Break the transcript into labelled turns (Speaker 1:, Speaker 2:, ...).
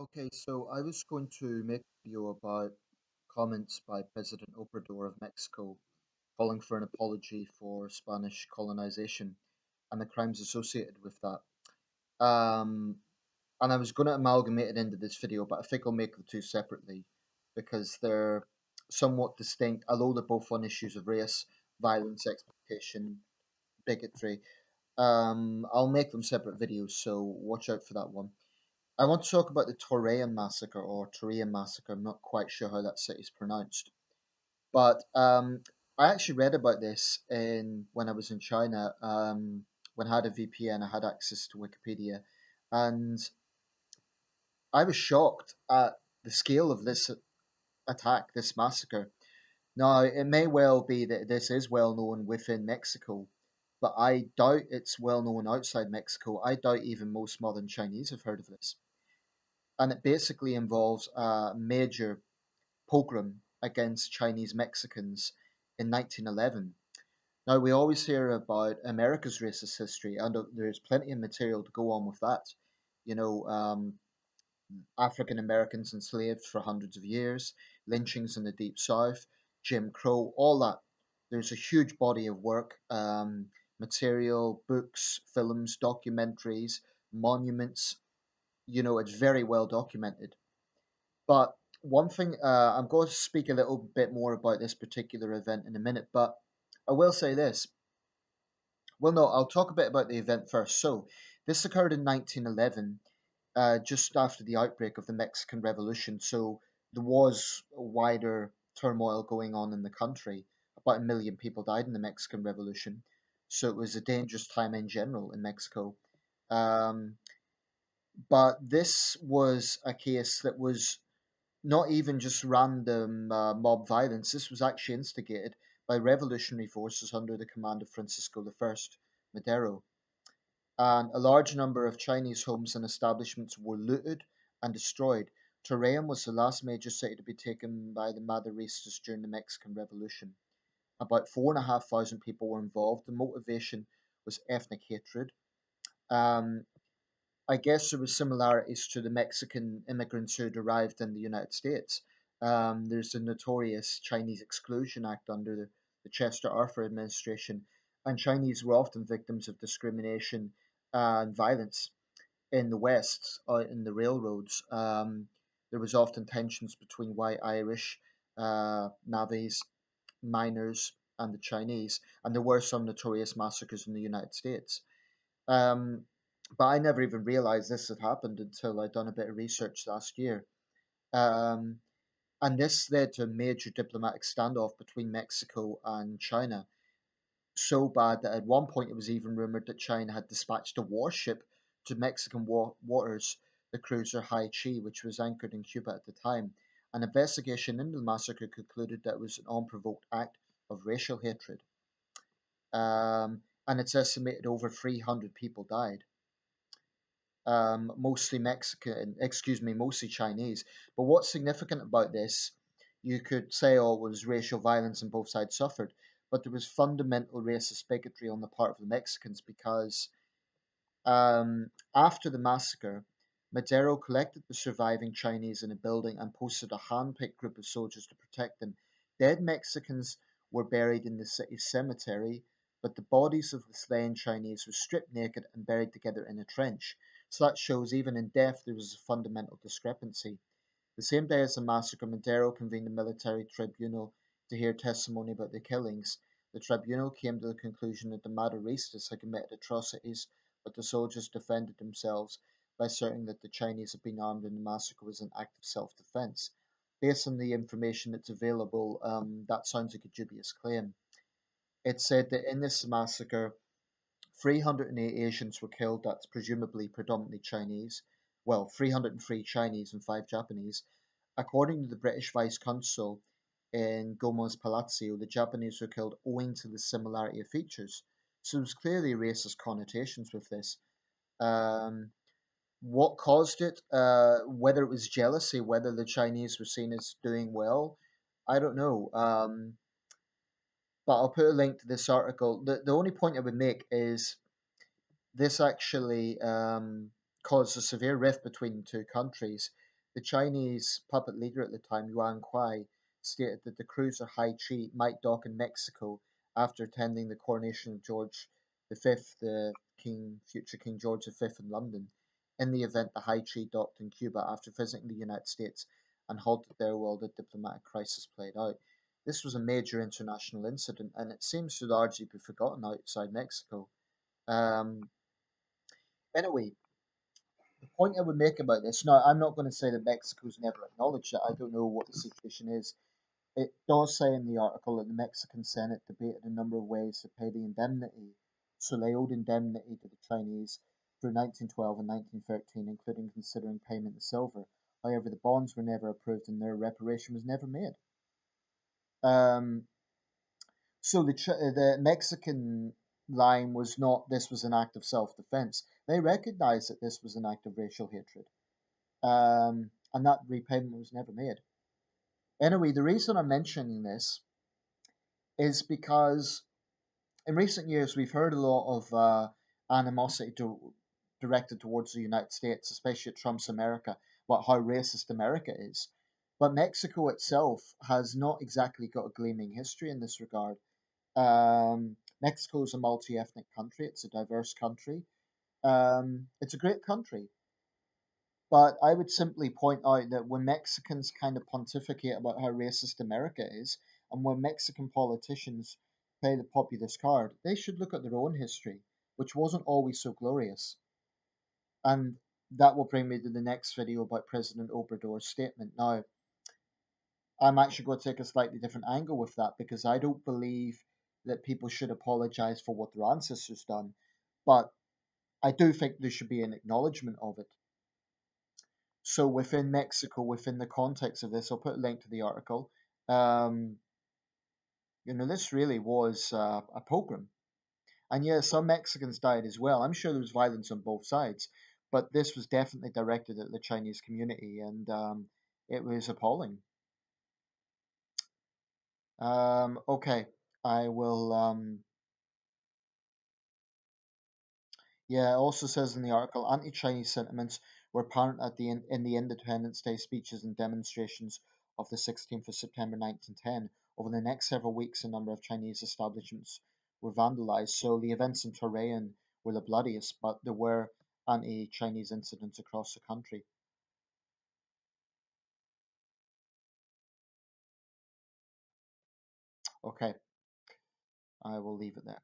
Speaker 1: Okay, so I was going to make a video about comments by President Obrador of Mexico calling for an apology for Spanish colonization and the crimes associated with that. Um, and I was going to amalgamate it into this video, but I think I'll make the two separately because they're somewhat distinct, although they're both on issues of race, violence, exploitation, bigotry. I'll make them separate videos, so watch out for that one. I want to talk about the Torreon Massacre or Torreon Massacre. I'm not quite sure how that city is pronounced. But I actually read about this when I was in China. When I had a VPN, I had access to Wikipedia. And I was shocked at the scale of this attack, this massacre. Now, it may well be that this is well known within Mexico, but I doubt it's well known outside Mexico. I doubt even most modern Chinese have heard of this. And it basically involves a major pogrom against Chinese Mexicans in 1911. Now, we always hear about America's racist history, and there's plenty of material to go on with that. You know, African Americans enslaved for hundreds of years, lynchings in the Deep South, Jim Crow, all that. There's a huge body of work, material, books, films, documentaries, monuments. It's very well documented. But one thing, I'm going to speak a little bit more about this particular event in a minute, but I will say this. Well, no, I'll talk a bit about the event first. So, this occurred in 1911, just after the outbreak of the Mexican Revolution. So, there was a wider turmoil going on in the country. About a million people died in the Mexican Revolution. So, it was a dangerous time in general in Mexico. Um, but this was a case that was not even just random mob violence. This was actually instigated by revolutionary forces under the command of Francisco I Madero. And a large number of Chinese homes and establishments were looted and destroyed. Torreon was the last major city to be taken by the Maderistas during the Mexican Revolution. About 4,500 people were involved. The motivation was ethnic hatred. Um, I guess there were similarities to the Mexican immigrants who had arrived in the United States. There's the notorious Chinese Exclusion Act under the Chester Arthur administration, and Chinese were often victims of discrimination and violence in the West, in the railroads. There was often tensions between white Irish, navvies, miners, and the Chinese, and there were some notorious massacres in the United States. Um, but I never even realized this had happened until I'd done a bit of research last year. Um, and this led to a major diplomatic standoff between Mexico and China. So bad that at one point it was even rumored that China had dispatched a warship to Mexican waters, the cruiser Hai Chi, which was anchored in Cuba at the time. An investigation into the massacre concluded that it was an unprovoked act of racial hatred. And it's estimated over 300 people died, mostly Mexican, excuse me, mostly Chinese. But what's significant about this, you could say, oh, it was racial violence and both sides suffered, but there was fundamental racist bigotry on the part of the Mexicans because after the massacre, Madero collected the surviving Chinese in a building and posted a hand-picked group of soldiers to protect them. Dead Mexicans were buried in the city's cemetery, but the bodies of the slain Chinese were stripped naked and buried together in a trench. So that shows even in death there was a fundamental discrepancy. The same day as the massacre, Madero convened a military tribunal to hear testimony about the killings. The tribunal came to the conclusion that the Maderistas had committed atrocities, but the soldiers defended themselves by asserting that the Chinese had been armed and the massacre was an act of self-defense. Based on the information that's available, that sounds like a dubious claim. It said that in this massacre, 308 Asians were killed, that's presumably predominantly Chinese. Well, 303 Chinese and 5 Japanese. According to the British Vice Consul in Gomez Palacio, the Japanese were killed owing to the similarity of features. So there's clearly racist connotations with this. Um, what caused it? Whether it was jealousy, whether the Chinese were seen as doing well, I don't know. But I'll put a link to this article. The only point I would make is this actually caused a severe rift between the two countries. The Chinese puppet leader at the time, Yuan Kuai, stated that the cruiser Haichi might dock in Mexico after attending the coronation of George V, the future King George V in London, in the event the Haichi docked in Cuba after visiting the United States and halted there while the diplomatic crisis played out. This was a major international incident, and it seems to largely be forgotten outside Mexico. Um, anyway, the point I would make about this now, I'm not going to say that Mexico's never acknowledged it. I don't know what the situation is. It does say in the article that the Mexican Senate debated a number of ways to pay the indemnity. So they owed indemnity to the Chinese through 1912 and 1913, including considering payment in silver. However, the bonds were never approved and their reparation was never made. Um, so the Mexican line was not this was an act of self-defense. They recognized that this was an act of racial hatred, and that repayment was never made. Anyway, the reason I'm mentioning this is because in recent years we've heard a lot of animosity directed towards the United States, especially at Trump's America, about how racist America is. But Mexico itself has not exactly got a gleaming history in this regard. Mexico is a multi ethnic country, it's a diverse country. It's a great country. But I would simply point out that when Mexicans kind of pontificate about how racist America is, and when Mexican politicians play the populist card, they should look at their own history, which wasn't always so glorious. And that will bring me to the next video about President Obrador's statement. Now, I'm actually going to take a slightly different angle with that because I don't believe that people should apologize for what their ancestors done, but I do think there should be an acknowledgement of it. So within Mexico, within the context of this, I'll put a link to the article. Um, this really was a pogrom, and yeah, some Mexicans died as well. I'm sure there was violence on both sides, but this was definitely directed at the Chinese community, and it was appalling. Okay, I will. Yeah, it also says in the article, anti-Chinese sentiments were apparent in the Independence Day speeches and demonstrations of the 16th of September 1910. Over the next several weeks, a number of Chinese establishments were vandalized. So the events in Torreon were the bloodiest, but there were anti-Chinese incidents across the country. Okay, I will leave it there.